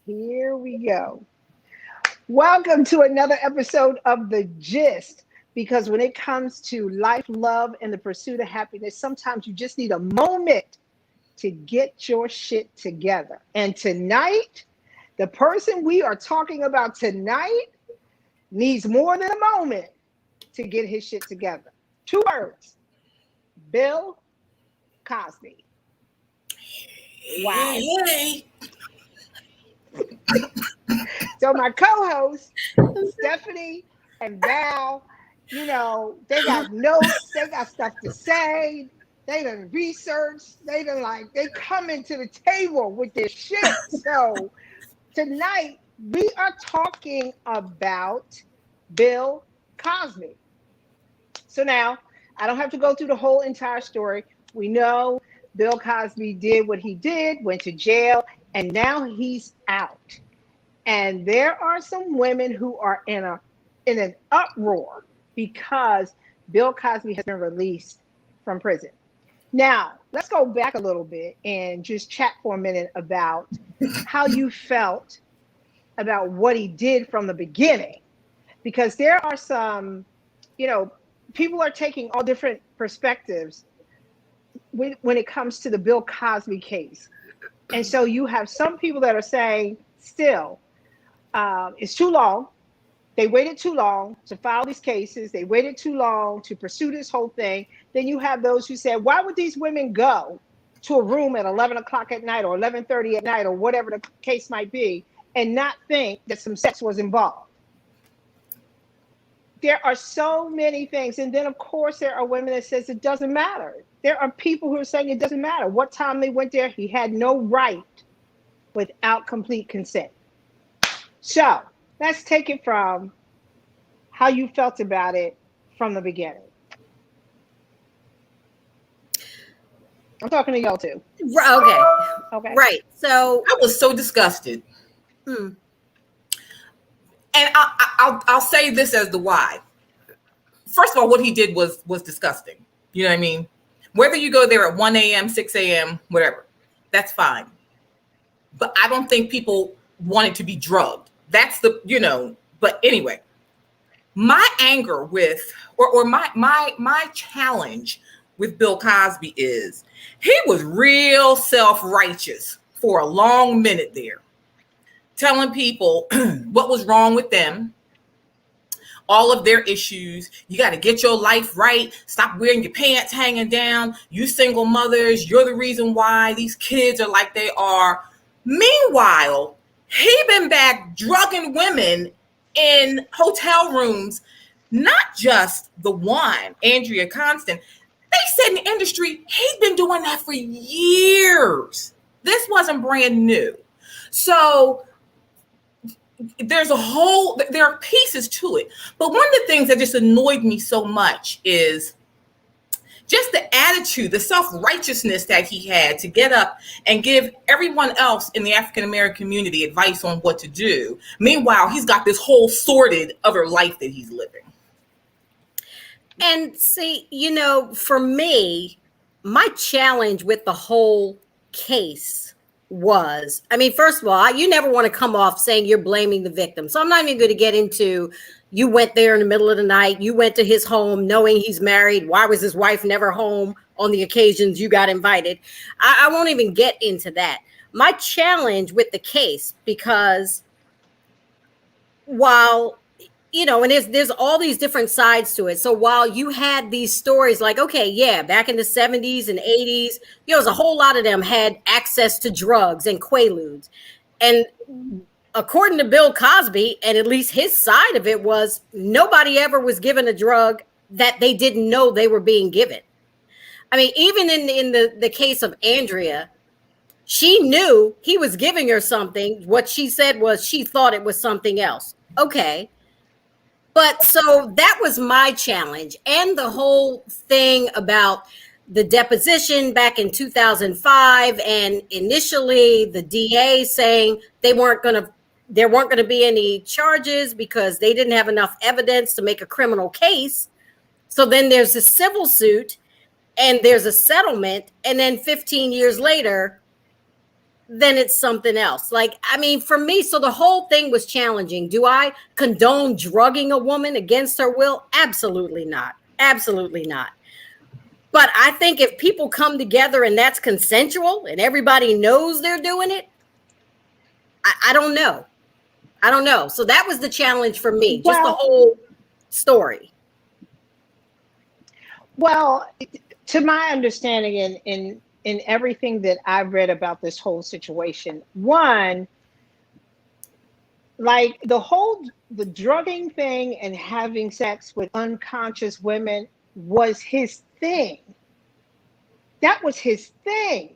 Here we go. Welcome to another episode of The GYST. Because when it comes to life, love, and the pursuit of happiness, sometimes you just need a moment to get your shit together. And tonight, the person we are talking about tonight needs more than a moment to get his shit together. Two words: Bill Cosby. Wow. Hey. So my co-hosts, Stephanie and Val, they got notes, they got stuff to say, they done research, they coming to the table with this shit. So tonight we are talking about Bill Cosby. So now I don't have to go through the whole entire story. We know Bill Cosby did what he did, went to jail, and now he's out. And there are some women who are in an uproar because Bill Cosby has been released from prison. Now, let's go back a little bit and just chat for a minute about how you felt about what he did from the beginning. Because there are some, people are taking all different perspectives when it comes to the Bill Cosby case. And so you have some people that are saying still, it's too long. They waited too long to file these cases. They waited too long to pursue this whole thing. Then you have those who said, why would these women go to a room at 11 o'clock at night or 11:30 at night or whatever the case might be and not think that some sex was involved? There are so many things. And then, of course, there are women that says it doesn't matter. There are people who are saying it doesn't matter. What time they went there, he had no right without complete consent. So let's take it from how you felt about it from the beginning. I'm talking to y'all too. Okay. Right. So I was so disgusted. And I'll say this as the why. First of all, what he did was disgusting. You know what I mean? Whether you go there at 1 a.m., 6 a.m., whatever, that's fine. But I don't think people wanted to be drugged. That's but anyway, my anger with, or my challenge with Bill Cosby is he was real self-righteous for a long minute there, telling people what was wrong with them, all of their issues. You got to get your life right. Stop wearing your pants hanging down. You single mothers, you're the reason why these kids are like they are. Meanwhile, he been back drugging women in hotel rooms, not just the one, Andrea Constant. They said in the industry, he's been doing that for years. This wasn't brand new. So there are pieces to it. But one of the things that just annoyed me so much is just the attitude, the self-righteousness that he had to get up and give everyone else in the African-American community advice on what to do. Meanwhile, he's got this whole sordid other life that he's living. And see, for me, my challenge with the whole case was, first of all, you never want to come off saying you're blaming the victim. So I'm not even going to get into, you went there in the middle of the night, you went to his home knowing he's married. Why was his wife never home on the occasions you got invited? I won't even get into that. My challenge with the case, because while, and there's all these different sides to it. So while you had these stories like, okay, yeah, back in the 70s and 80s, there was a whole lot of them had access to drugs and quaaludes. And according to Bill Cosby, and at least his side of it was, nobody ever was given a drug that they didn't know they were being given. Even in the case of Andrea, she knew he was giving her something. What she said was she thought it was something else. Okay. But so that was my challenge. And the whole thing about the deposition back in 2005, and initially the DA saying there weren't going to be any charges because they didn't have enough evidence to make a criminal case. So then there's a civil suit and there's a settlement. And then 15 years later, then it's something else. Like, I mean, for me, so the whole thing was challenging. Do I condone drugging a woman against her will? Absolutely not. Absolutely not. But I think if people come together and that's consensual and everybody knows they're doing it, I don't know. I don't know. So that was the challenge for me, just the Well, whole story. well, to my understanding, in everything that I've read about this whole situation, one, like the drugging thing and having sex with unconscious women was his thing. That was his thing.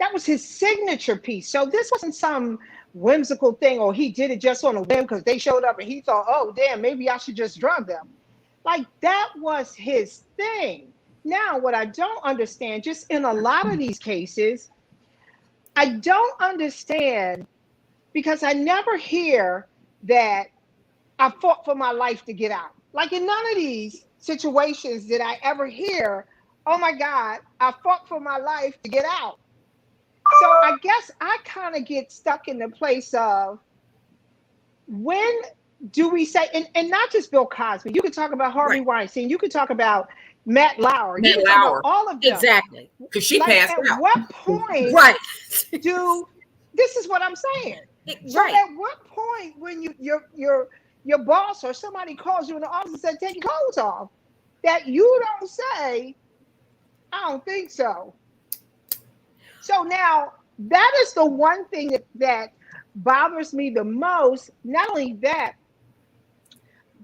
That was his signature piece. So this wasn't some whimsical thing, or he did it just on a whim because they showed up and he thought, oh damn, maybe I should just drug them. Like, that was his thing. Now, what I don't understand, just in a lot of these cases, I don't understand, because I never hear that I fought for my life to get out. Like, in none of these situations did I ever hear, oh my God, I fought for my life to get out. So I guess I kind of get stuck in the place of, when do we say, and not just Bill Cosby, you could talk about Harvey Weinstein, you could talk about Matt Lauer, you could talk about all of them. Exactly. Because she like, passed at out. what point Right. this is what I'm saying. So Right. at what point, when your boss or somebody calls you in the office and says, take your clothes off, that you don't say, I don't think so. So now, that is the one thing that bothers me the most. Not only that,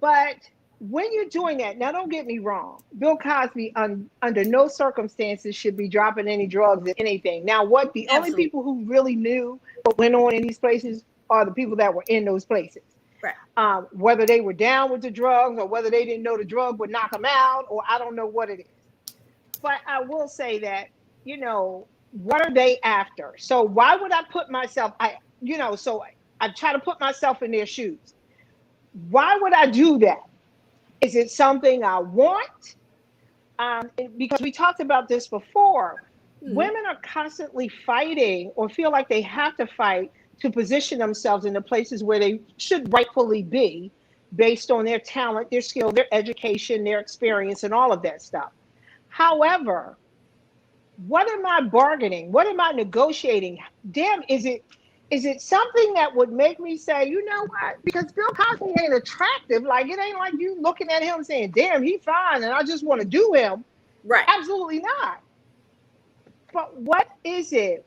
but when you're doing that, now don't get me wrong, Bill Cosby under no circumstances should be dropping any drugs or anything. Now, what the only people who really knew what went on in these places are the people that were in those places. Right. Whether they were down with the drugs or whether they didn't know the drug would knock them out, or I don't know what it is. But I will say that, what are they after? So why would I put myself, I try to put myself in their shoes. Why would I do that? Is it something I want? Because we talked about this before. Mm-hmm. Women are constantly fighting, or feel like they have to fight, to position themselves in the places where they should rightfully be, based on their talent, their skill, their education, their experience, and all of that stuff. However, what am I bargaining? What am I negotiating? Damn, is it something that would make me say, you know what? Because Bill Cosby ain't attractive. Like, it ain't like you looking at him saying, damn, he fine, and I just want to do him. Right. Absolutely not. But what is it?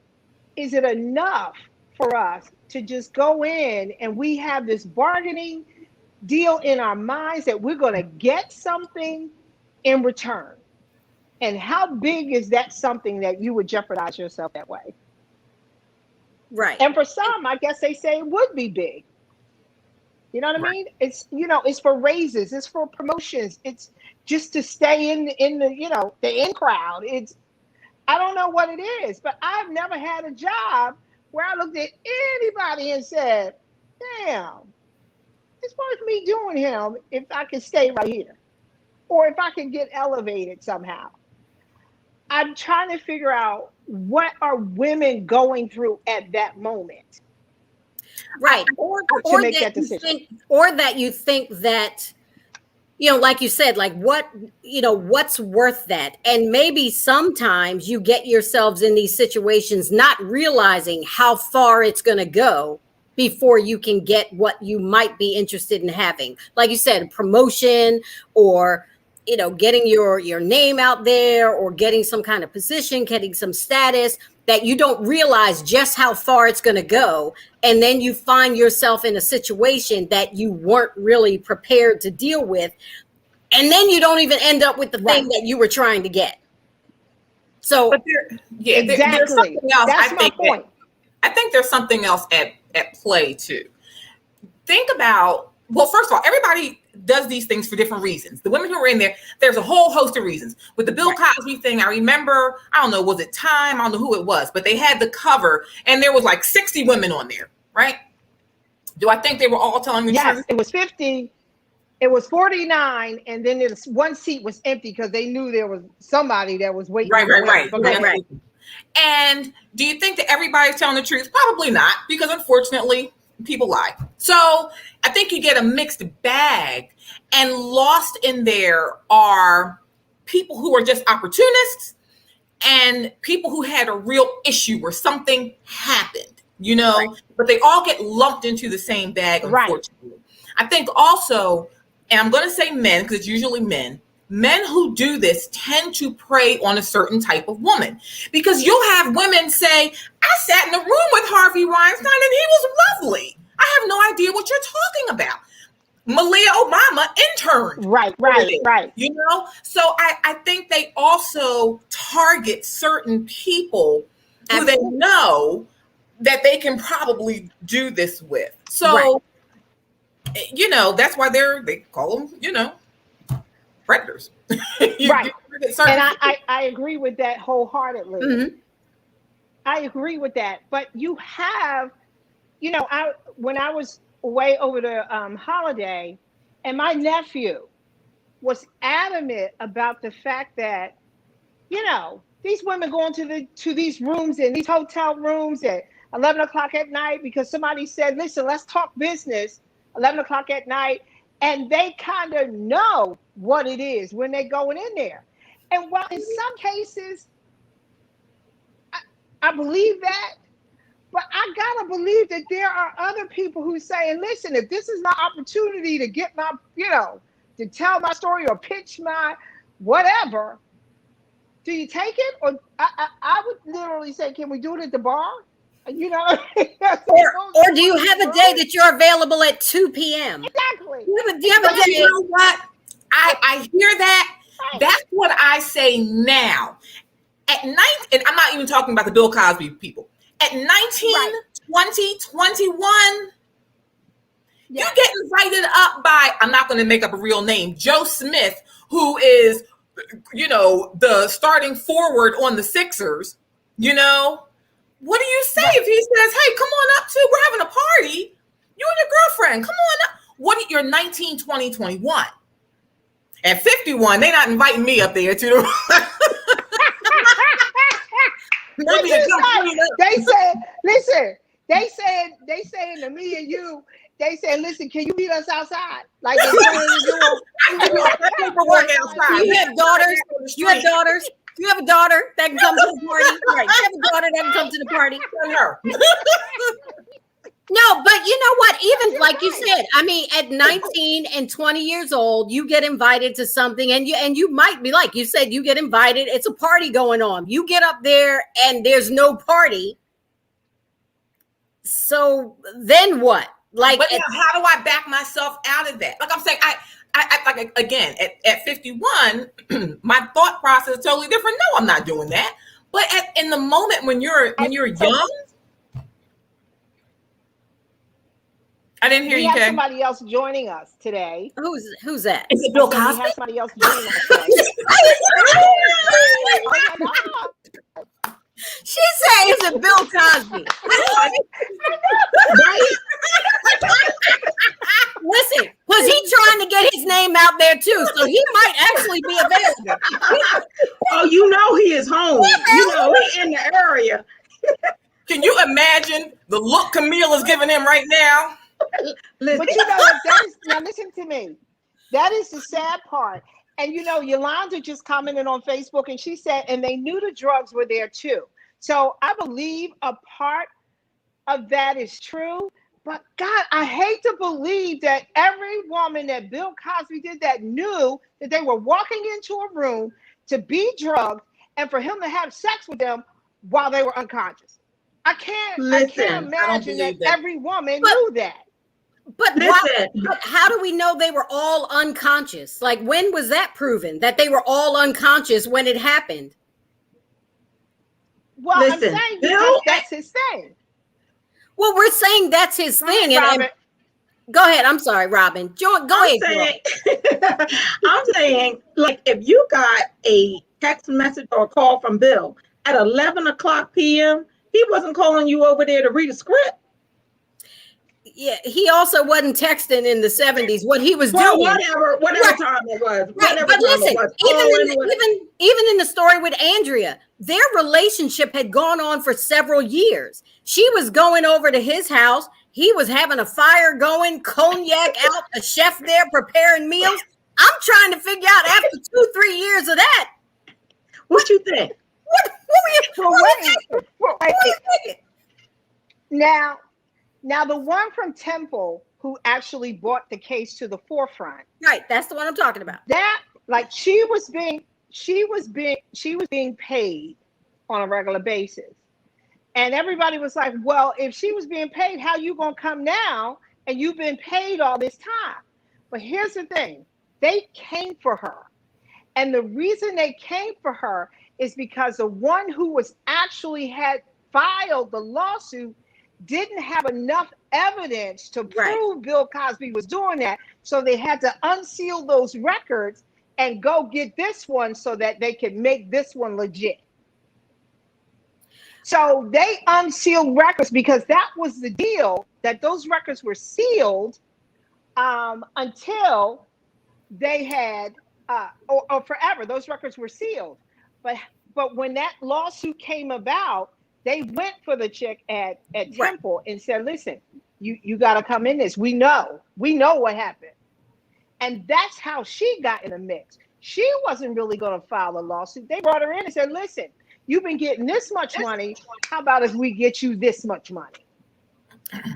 Is it enough for us to just go in and we have this bargaining deal in our minds that we're going to get something in return? And how big is that something that you would jeopardize yourself that way? Right. And for some, I guess they say it would be big. You know what I mean? It's, it's for raises, it's for promotions, it's just to stay in the, the in crowd. I don't know what it is, but I've never had a job where I looked at anybody and said, damn, it's worth me doing him if I can stay right here, or if I can get elevated somehow. I'm trying to figure out, what are women going through at that moment? Right. Or make that decision. That you think that, like you said, like what's worth that? And maybe sometimes you get yourselves in these situations not realizing how far it's going to go before you can get what you might be interested in having. Like you said, promotion, or getting your name out there, or getting some kind of position, getting some status, that you don't realize just how far it's going to go. And then you find yourself in a situation that you weren't really prepared to deal with. And then you don't even end up with the thing that you were trying to get. So, but exactly. There's something else. That's my point. I think there's something else at play too. Think about, well, first of all, everybody does these things for different reasons. The women who are in there's a whole host of reasons. With the Bill Cosby thing, I remember, I don't know, was it Time? I don't know who it was, but they had the cover and there was like 60 women on there, right? Do I think they were all telling the truth? Yes, it was 50. It was 49, and then one seat was empty because they knew there was somebody that was waiting. Right. And do you think that everybody's telling the truth? Probably not, because unfortunately, people lie. So I think you get a mixed bag, and lost in there are people who are just opportunists and people who had a real issue where something happened, Right. but they all get lumped into the same bag, Right. unfortunately. I think also, and I'm going to say men because it's usually men who do this tend to prey on a certain type of woman, because you'll have women say, I sat in a room with Harvey Weinstein and he was lovely. I have no idea what you're talking about. Malia Obama interned. Right. So I think they also target certain people who they know that they can probably do this with. So, that's why they call them, predators. Right. And I agree with that wholeheartedly. Mm-hmm. I agree with that. But you have, when I was away over the holiday, and my nephew was adamant about the fact that, these women going to these rooms and these hotel rooms at 11 o'clock at night because somebody said, listen, let's talk business 11 o'clock at night. And they kind of know what it is when they're going in there. And while in some cases, I believe that, but I gotta believe that there are other people who say, listen, if this is my opportunity to get my, to tell my story or pitch my whatever, do you take it? Or I would literally say, can we do it at the bar? Or do you have a day that you're available at 2 p.m.? Exactly. Do you have a day? You know what? I hear that. Right. That's what I say now. At night, and I'm not even talking about the Bill Cosby people. At 19, Right. 20, 21, Yeah. you get invited up by, I'm not going to make up a real name, Joe Smith, who is, the starting forward on the Sixers. What do you say if he says, hey, come on up too, we're having a party, you and your girlfriend, come on up. What, you're 19, 20, 21. At 51, they're not inviting me up there to They said, listen, they said to me and you, they said, listen, can you meet us outside? Like they're trying to do paperwork outside. You have daughters. You have daughters. You have a daughter that can come to the party. Right. You have a daughter that can come to the party. No, but you know what? Even like you said, I mean, at 19 and 20 years old, you get invited to something, and you might be like you said, you get invited. It's a party going on. You get up there, and there's no party. So then what? Like, but how do I back myself out of that? Like I'm saying, I like again at 51, my thought process is totally different. No, I'm not doing that. But in the moment when you're young. I didn't hear we you, have Kay. somebody else joining us today. Who's that? Is it Bill We Cosby? have somebody else joining us today. She said, "Is it Bill Cosby?" Listen, was he trying to get his name out there too? So he might actually be available. Oh, he is home. He in the area. Can you imagine the look Camille is giving him right now? But that is, now listen to me. That is the sad part. And Yolanda just commented on Facebook, and she said, and they knew the drugs were there too. So I believe a part of that is true. But God, I hate to believe that every woman that Bill Cosby did that knew that they were walking into a room to be drugged and for him to have sex with them while they were unconscious. I can't imagine that every woman knew that. But how do we know they were all unconscious? Like, when was that proven that they were all unconscious when it happened? Well, I'm saying because that's his thing. Well, we're saying that's his thing. And go ahead. I'm sorry, Robin. Go ahead. I'm saying, like, if you got a text message or a call from Bill at 11 o'clock p.m., he wasn't calling you over there to read a script. Yeah, he also wasn't texting in the 70s. What he was Well, doing, whatever right, time it was, right. whatever But time listen, it was. even in the story with Andrea, their relationship had gone on for several years. She was going over to his house. He was having a fire going, cognac out, a chef there preparing meals. I'm trying to figure out after 2-3 years of that, What you think? Well, wait. Now the one from Temple who actually brought the case to the forefront. Right, that's the one I'm talking about. That, like, she was being paid on a regular basis. And everybody was like, well, if she was being paid, how you gonna come now and you've been paid all this time? But here's the thing, they came for her. And the reason they came for her is because the one who was actually had filed the lawsuit didn't have enough evidence to prove Bill Cosby was doing that. So they had to unseal those records and go get this one so that they could make this one legit. So they unsealed records because that was the deal, that those records were sealed until they had, or forever, those records were sealed. But when that lawsuit came about, they went for the chick at Temple and said, listen, you got to come in this. We know what happened. And that's how she got in the mix. She wasn't really going to file a lawsuit. They brought her in and said, listen, you've been getting this much money. How about if we get you this much money?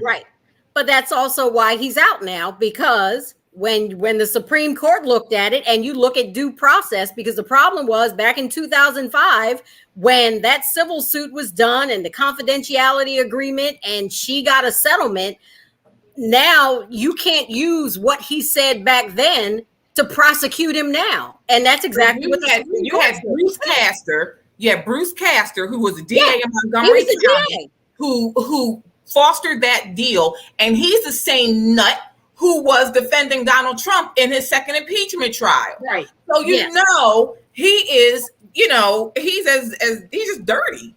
Right. But that's also why he's out now, because when the Supreme Court looked at it, and you look at due process, because the problem was back in 2005, when that civil suit was done and the confidentiality agreement, and she got a settlement, now you can't use what he said back then to prosecute him now. And that's exactly what you had Bruce Castor. Yeah, Bruce Castor, who was a DA in Montgomery County, who fostered that deal, and he's the same nut who was defending Donald Trump in his second impeachment trial. Right. So you know he is, he's just dirty.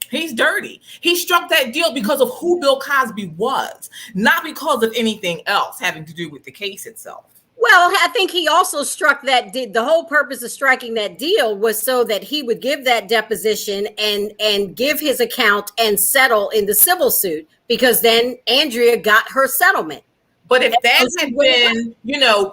He's dirty. He struck that deal because of who Bill Cosby was, not because of anything else having to do with the case itself. Well, I think he also struck that the whole purpose of striking that deal was so that he would give that deposition and give his account and settle in the civil suit, because then Andrea got her settlement. But if that had been,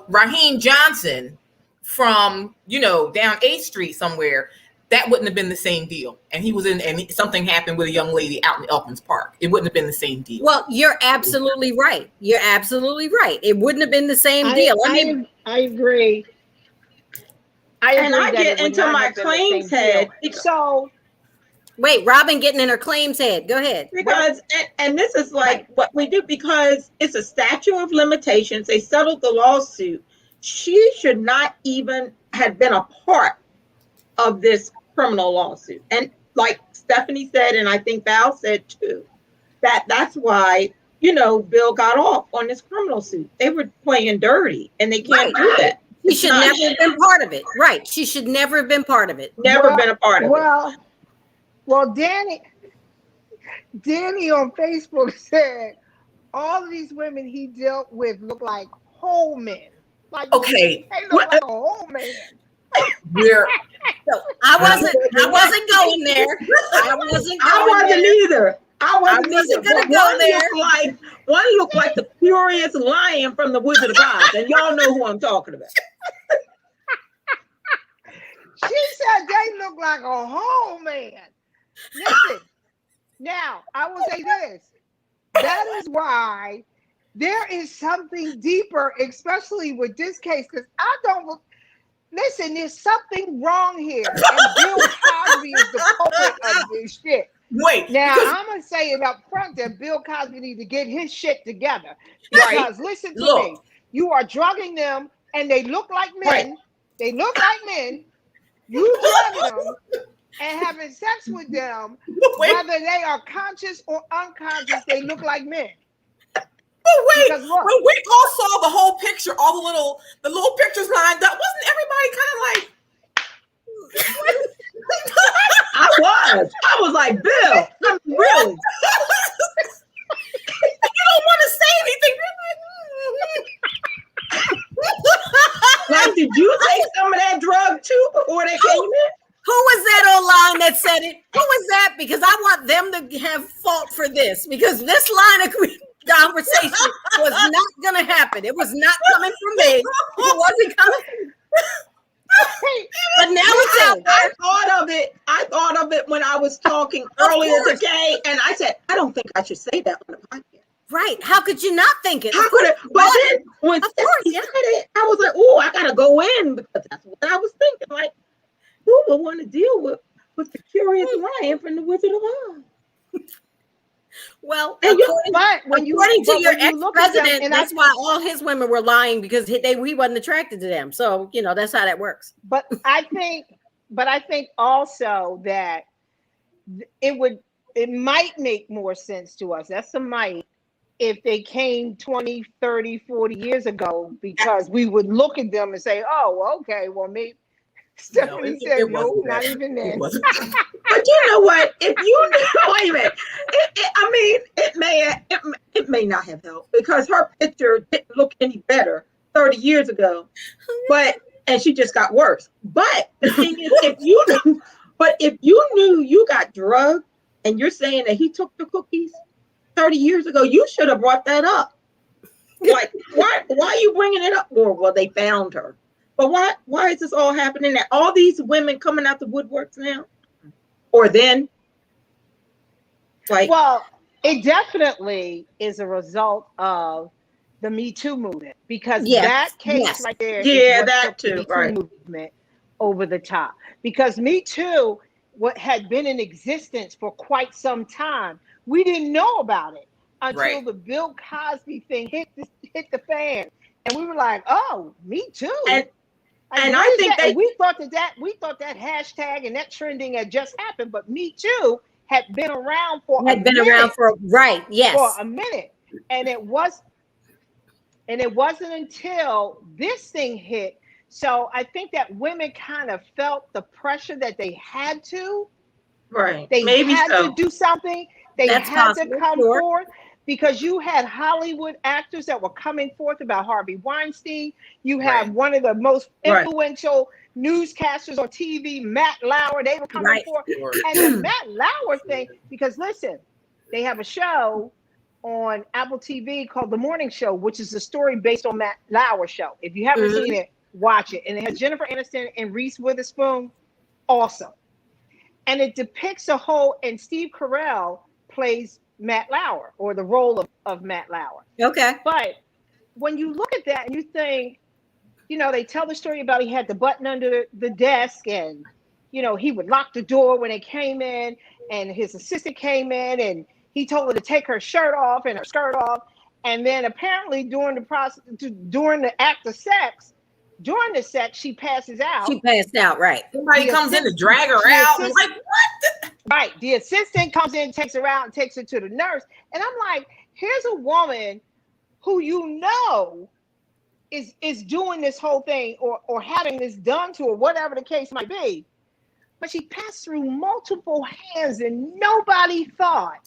Raheem Johnson from, down 8th Street somewhere, that wouldn't have been the same deal. And he was and something happened with a young lady out in Elkins Park. It wouldn't have been the same deal. Well, you're absolutely right. You're absolutely right. It wouldn't have been the same deal. I agree. And I get into my claims head. So wait, Robin getting in her claims head. Go ahead. Because, and this is like what we do, because it's a statute of limitations. They settled the lawsuit. She should not even have been a part of this criminal lawsuit. And like Stephanie said, and I think Val said too, that's why, Bill got off on this criminal suit. They were playing dirty, and they can't do that. She should never have been part of it. Right. She should never have been part of it. Never been a part of it. Well, Danny on Facebook said all of these women he dealt with look like whole men. Like, okay, they look like a whole man. I wasn't going there. I wasn't either. I wasn't gonna go there. One looked like the furious lion from the Wizard of Oz, and y'all know who I'm talking about. She said they look like a whole man. Listen, now I will say this. That is why there is something deeper, especially with this case, because listen, there's something wrong here. And Bill Cosby is the culprit of this shit. Wait. Now, I'm going to say it up front that Bill Cosby needs to get his shit together. Because listen to me. You are drugging them, and they look like men. Right. They look like men. You drugging them and having sex with them, whether they are conscious or unconscious, they look like men. But wait, when we all saw the whole picture, all the little pictures lined up, wasn't everybody kind of like? I was like, Bill, really? You don't want to did you take some of that drug too before they came in? Who was that online that said it? Who was that? Because I want them to have fault for this, because this line of conversation was not going to happen. It was not coming from me. It wasn't coming from me. But now it's out there. I thought of it when I was talking earlier today, and I said, I don't think I should say that on the podcast. Right. How could you not think it? How could it? But then when Stephanie said it, I was like, oh, I gotta go in, because that's what I was thinking. Like, who would want to deal with the curious lion from the Wizard of Oz? Well, according to your ex-president, that's why all his women were lying, because he wasn't attracted to them. So, that's how that works. But I think also that it might make more sense to us. That's a might. If they came 20, 30, 40 years ago, because we would look at them and say, oh, okay, well, maybe. Stephanie said, no, not even then. But you know what? If you knew, wait a minute. It may not have helped, because her picture didn't look any better 30 years ago. And she just got worse. But the thing is, if you knew you got drugged, and you're saying that he took the cookies 30 years ago, you should have brought that up. Like, why are you bringing it up? Or, well, they found her. But why is this all happening? That all these women coming out the woodworks now? Or then? Well, it definitely is a result of the Me Too movement, because that case right there is what took the Me Too movement over the top. Because Me Too, what had been in existence for quite some time, we didn't know about it until the Bill Cosby thing hit the fan, and we were like, "Oh, Me Too." And I think we thought that hashtag and that trending had just happened, but Me Too had been around for a minute, and it wasn't until this thing hit. So I think that women kind of felt the pressure that they had to. Right. They had to do something. They had to come forth, because you had Hollywood actors that were coming forth about Harvey Weinstein. You had one of the most influential newscasters on TV, Matt Lauer. They were coming forth. And the Matt Lauer thing, because listen, they have a show on Apple TV called The Morning Show, which is a story based on Matt Lauer's show. If you haven't seen it, watch it. And it has Jennifer Aniston and Reese Witherspoon. Awesome. And it depicts and Steve Carell plays Matt Lauer, or the role of Matt Lauer. Okay. But when you look at that and you think, they tell the story about he had the button under the desk, and, he would lock the door when they came in, and his assistant came in and he told her to take her shirt off and her skirt off. And then apparently during the act of sex, she passes out. She passed out, right. Somebody comes in to drag her out. I'm like, what? Right. The assistant comes in, takes her out, and takes her to the nurse. And I'm like, here's a woman who is doing this whole thing or having this done to her, whatever the case might be. But she passed through multiple hands and nobody thought,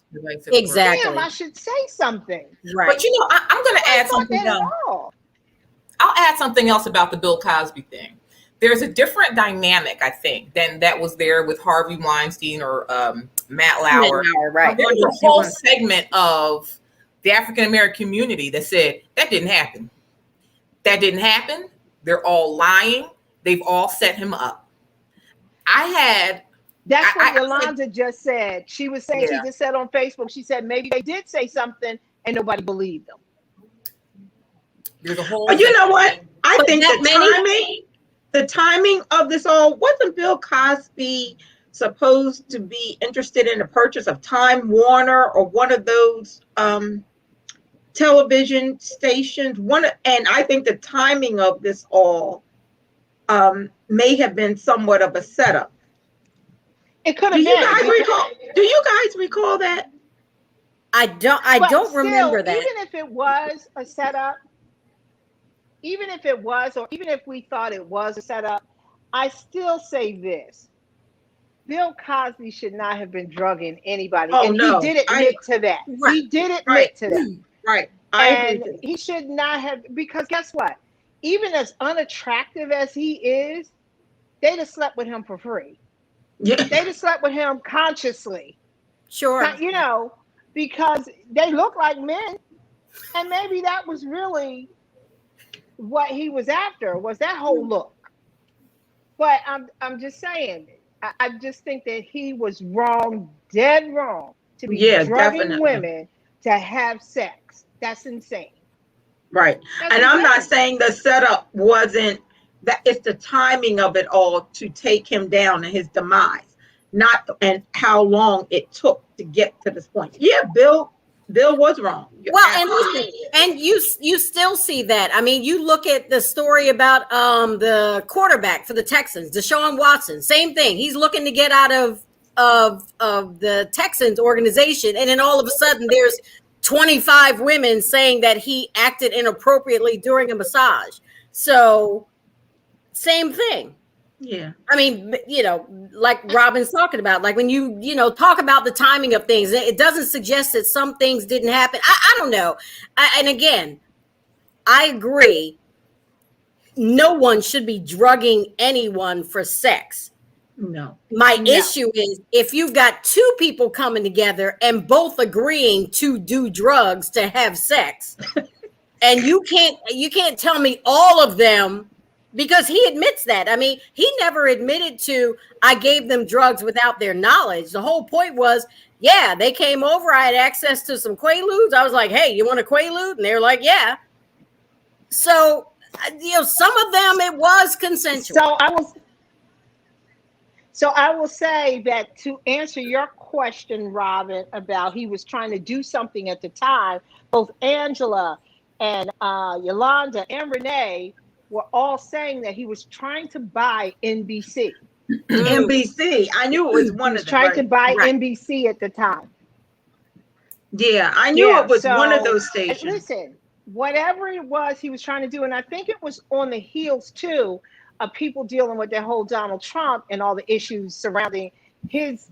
exactly, damn, I should say something. Right. But I'm going to add something else. I'll add something else about the Bill Cosby thing. There's a different dynamic, I think, than that was there with Harvey Weinstein or Matt Lauer. Right. There's a whole segment of the African American community that said that didn't happen. That didn't happen. They're all lying. They've all set him up. That's what Yolanda just said. She was saying, she just said on Facebook, she said maybe they did say something and nobody believed them. There's a whole. But you know what? I think the timing of this all, wasn't Bill Cosby supposed to be interested in the purchase of Time Warner or one of those television stations? And I think the timing of this all may have been somewhat of a setup. It could have been. Do you guys recall that? I don't remember that. Even if it was a setup, even if we thought it was a setup, I still say this. Bill Cosby should not have been drugging anybody. He did admit to that. Right. He did admit to that. Right. And he should not have, because guess what? even as unattractive as he is, they'd have slept with him for free. Yeah. They'd have slept with him consciously. Sure. You know, because they look like men. And maybe that was really what he was after, was that whole look. But I'm just saying, I just think that he was wrong, dead wrong, to be drugging definitely. women to have sex. That's insane. Right. That's and I'm insane. not saying the setup wasn't that, it's the timing of it all to take him down and his demise, not and how long it took to get to this point. Yeah, Bill was wrong. Well, and listen, and you still see that. I mean, you look at the story about the quarterback for the Texans, Deshaun Watson. Same thing. He's looking to get out of the Texans organization, and then all of a sudden, there's 25 women saying that he acted inappropriately during a massage. So, same thing. Yeah. I mean, you know, like Robin's talking about, like when you talk about the timing of things, it doesn't suggest that some things didn't happen. I don't know. And again, I agree. No one should be drugging anyone for sex. No. My issue is if you've got two people coming together and both agreeing to do drugs to have sex, and you can't tell me all of them. Because he admits that. I mean, he never admitted to, I gave them drugs without their knowledge. The whole point was, yeah, they came over. I had access to some Quaaludes. I was like, hey, you want a Quaalude? And they were like, yeah. So, some of them, it was consensual. So I will say that to answer your question, Robin, about he was trying to do something at the time, both Angela and Yolanda and Renee were all saying that he was trying to buy NBC. NBC. I knew it was one he was of them. Trying to buy NBC at the time. Yeah, I knew it was one of those stations. Listen, whatever it was he was trying to do, and I think it was on the heels too of people dealing with that whole Donald Trump and all the issues surrounding his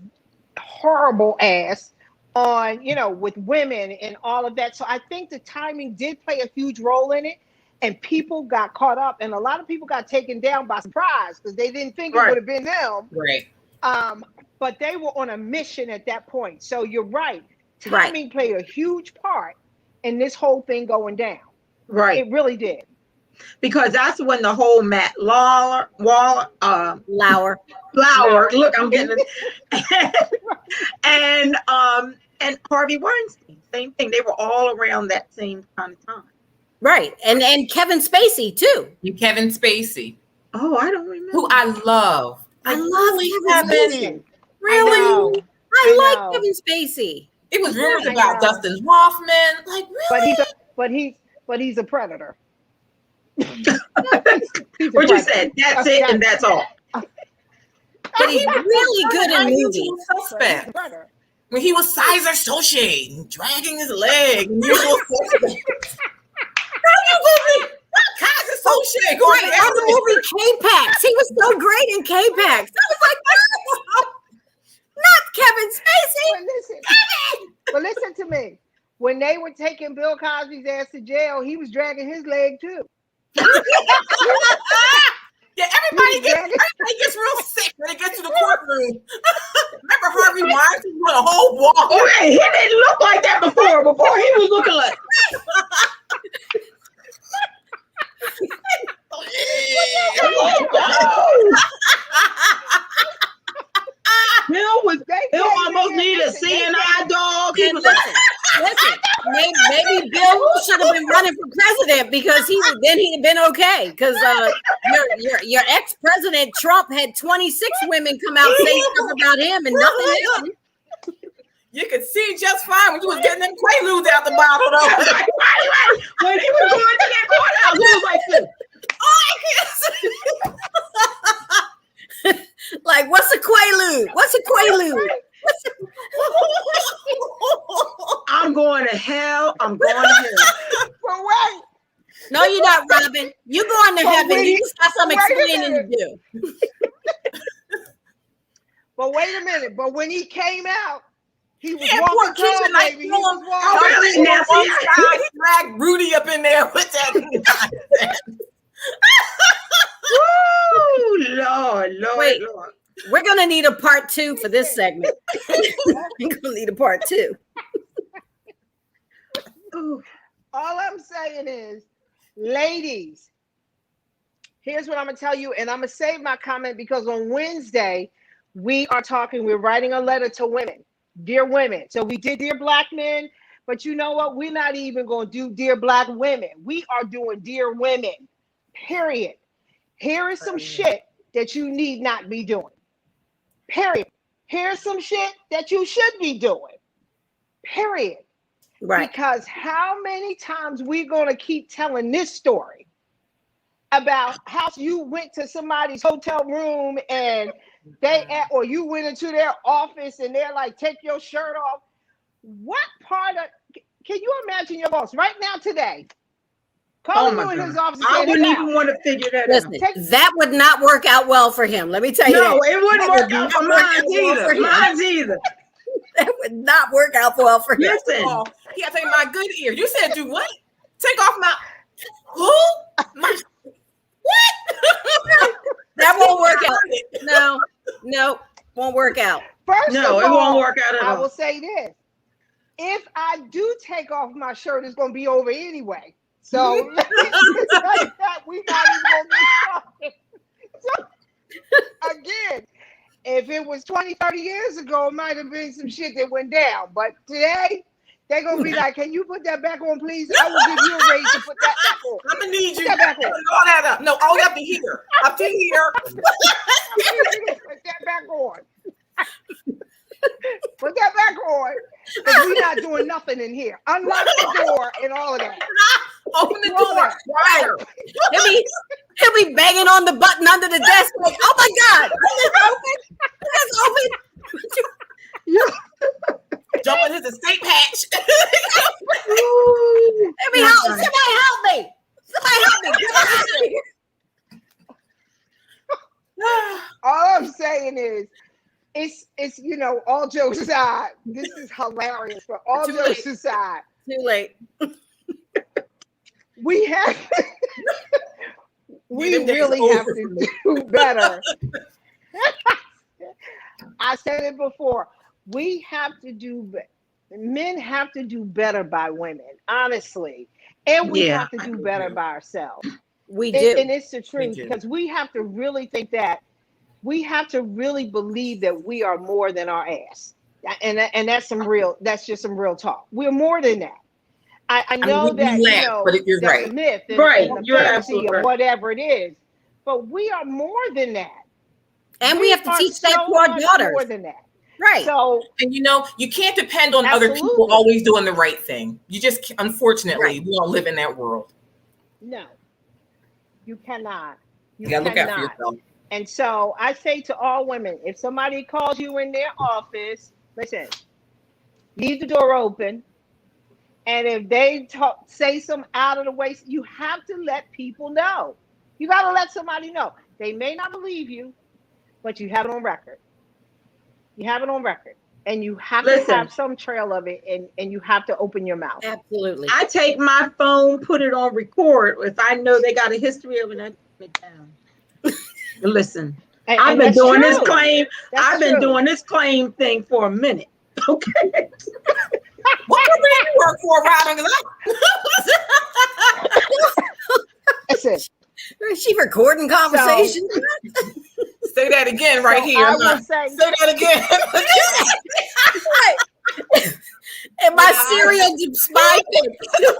horrible ass on, with women and all of that. So I think the timing did play a huge role in it. And people got caught up, and a lot of people got taken down by surprise because they didn't think it would have been them. Right. But they were on a mission at that point. So you're right. Timing played a huge part in this whole thing going down. Right. It really did. Because that's when the whole Matt Lauer. Look, I'm getting it. and Harvey Weinstein, same thing. They were all around that same kind of time. Right. And Kevin Spacey too. Kevin Spacey. Oh, I don't remember. Who I love. I love Kevin Spacey. Really? I like Kevin Spacey. It was rumors about Dustin Hoffman. Like, really? But he's a predator. What you said? That's it, and that's all. But he's really good in movies. Suspect. When he was Sizer Soche, dragging his leg. Kaiser Soche going on the movie K-Pax. He was so great in K-Pax. I was like, not Kevin Spacey. But listen to me. When they were taking Bill Cosby's ass to jail, he was dragging his leg too. Yeah, everybody gets real sick when it gets to the courtroom. Remember Harvey Weinstein with a whole wall? Oh, he didn't look like that before. Before he was looking like. Bill almost needed a CNI dog. He was listen, maybe Bill should have been running for president because he'd have been okay. Because your ex-president Trump had 26 women come out and say stuff about him and nothing happened. You could see just fine when you was getting them Quaaludes out the bottle, though. Right. When he was going to that courthouse, he was like this. Oh, I can't. Like, what's a Quaalude? What's a Quaalude? I'm going to hell. I'm going to hell. But wait. No, you're not, Robin. You're going to heaven. You just got some explaining to do. But wait a minute. But when he came out, he was walking tall, baby. He was walking. Drag Rudy up in there with that. gonna need a part 2 for this segment. We're gonna need a part 2. All I'm saying is, ladies, here's what I'm gonna tell you, and I'm gonna save my comment because on Wednesday we're writing a letter to women, dear women. So we did dear black men, but you know what? We're not even gonna do dear black women. We are doing dear women. Period. Here is some shit that you need not be doing. Period. Here's some shit that you should be doing. Period. Right. Because how many times we gonna keep telling this story about how you went to somebody's hotel room and or you went into their office and they're like, take your shirt off. What part of, can you imagine your boss right now today? Call him in his office. I wouldn't even want to figure that out. That would not work out well for him. Let me tell you. No, it wouldn't work out for mine either. Mine either. That would not work out well for him. Listen, he had to take my good ear. You said do what? Take off my who? My what? That won't work out. No, won't work out. First no, of it all, won't work out at all. I will say this: if I do take off my shirt, it's going to be over anyway. So like that, we not even going to be talking. So again, if it was 20, 30 years ago, it might have been some shit that went down. But today, they're going to be like, can you put that back on, please? I will give you a raise to put that back on. I'm going to need you to put all that up. No, all up to here. Up to here. Put that back on. Put that back on. Because we're not doing nothing in here. Unlock the door and all of that. Open the door. Right. He'll be banging on the button under the desk like, oh my God, it's open. Jump in his escape hatch. Somebody help me. Get out of here. All I'm saying is, it's you know, all jokes aside, this is hilarious, but all jokes aside. Too late. We have we really have to do better. I said it before. We have to do men have to do better by women, honestly. And we have to do better by ourselves. We do. And it's the truth, because we have to really think that we have to really believe that we are more than our ass. And that's just some real talk. We're more than that. I know that, you know, but you're that's right. a myth and, Right. and You're fantasy absolutely or right. whatever it is. But we are more than that. And we have to are teach that so to our much daughters. more than that. Right. So, and you know, you can't depend on other Absolutely. people always doing the right thing. You just, unfortunately, we don't live in that world. no, you cannot. You gotta look out for yourself. And so I say to all women, if somebody calls you in their office, listen, leave the door open. And if they say some out of the way, you have to let people know. You got to let somebody know. They may not believe you, but you have it on record. You have it on record. And you have to have some trail of it, and you have to open your mouth. Absolutely. I take my phone, put it on record. If I know they got a history of it, I put it down. Listen, I've been doing this claim. I've been doing this claim thing for a minute. Okay. What company do you work for, Robin? Listen, she recording conversation. Say that again right here. I will say that again. And my cereal spy pen. No,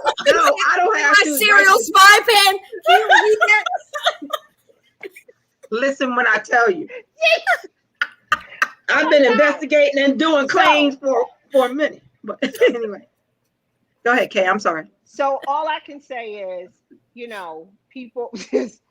I don't have my to. cereal spy pen. Can you read that? Listen when I tell you. I've been investigating and doing claims for a minute. But anyway, go ahead, Kay. I'm sorry. So all I can say is, you know, people, just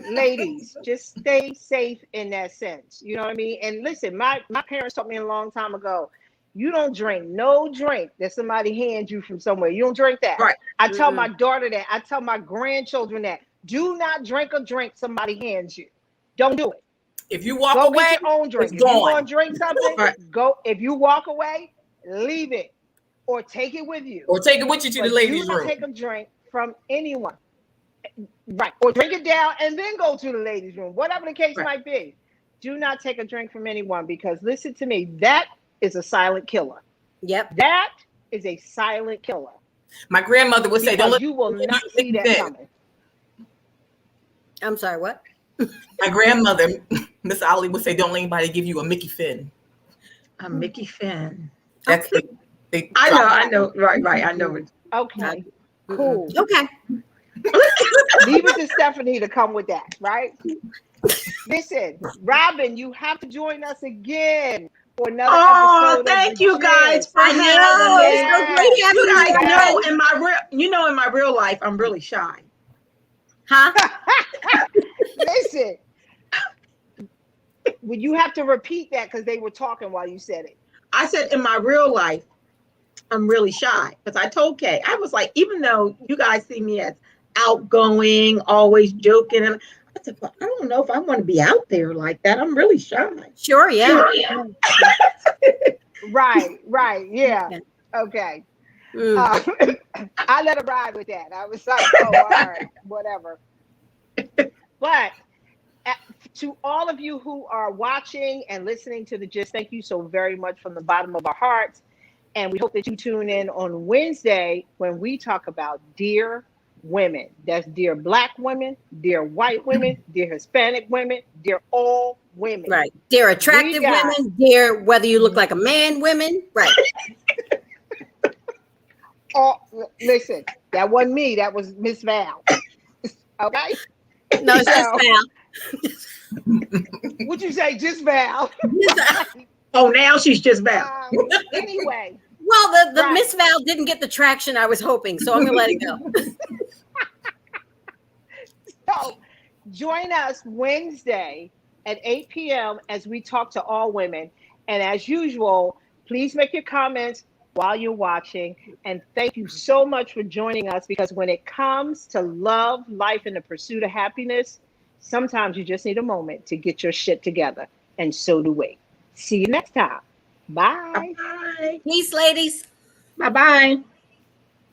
ladies, just stay safe in that sense. You know what I mean? And listen, my parents taught me a long time ago, you don't drink no drink that somebody hands you from somewhere. You don't drink that. Right. I tell my daughter that. I tell my grandchildren that. Do not drink a drink somebody hands you. Don't do it. If you walk go away, get your own drink. If gone. you want to drink something, Right. go. If you walk away, leave it or take it with you. Or take it with you to the ladies' do not room. take a drink from anyone. Right. Or drink it down and then go to the ladies' room. Whatever the case might be. do not take a drink from anyone, because listen to me, that is a silent killer. Yep. That is a silent killer. My grandmother would say, "Don't Because let you will me not give see you that Mickey coming. I'm sorry, what? My grandmother, Miss Ollie, would say, "Don't let anybody give you a Mickey Finn." A Mickey Finn. That's Okay. they I know. Right. I know. Okay, Mm-mm. cool. Okay. Leave it to Stephanie to come with that, right? Listen, Robin, you have to join us again for another Oh, episode thank of the you guys Gist. for I having know. It's me. so great Yes, having You you guys again. know in my real life, I'm really shy. Huh? Listen, well, you have to repeat that because they were talking while you said it. I said in my real life, I'm really shy because I told Kay, I was like, even though you guys see me as outgoing, always joking, and I said, but I don't know if I want to be out there like that. I'm really shy. Sure, yeah. Right, yeah. Yeah. Okay. Mm. I let her ride with that. I was like, oh, all right, whatever. But to all of you who are watching and listening to the Gist, thank you so very much from the bottom of our hearts. And we hope that you tune in on Wednesday when we talk about dear women. That's dear Black women, dear white women, dear Hispanic women, dear all women. Right. Dear attractive women, dear whether you look like a man women. Right. Oh, listen, that wasn't me. That was Miss Val. Okay? No, it's just Val. What'd you say? Just Val. Oh, now she's just Val. Anyway. Well, the Miss Val didn't get the traction I was hoping, so I'm going to let it go. So join us Wednesday at 8 p.m. as we talk to all women. And as usual, please make your comments while you're watching. And thank you so much for joining us, because when it comes to love, life, and the pursuit of happiness, sometimes you just need a moment to get your shit together. And so do we. See you next time. Bye. Bye. Peace, ladies. Bye-bye.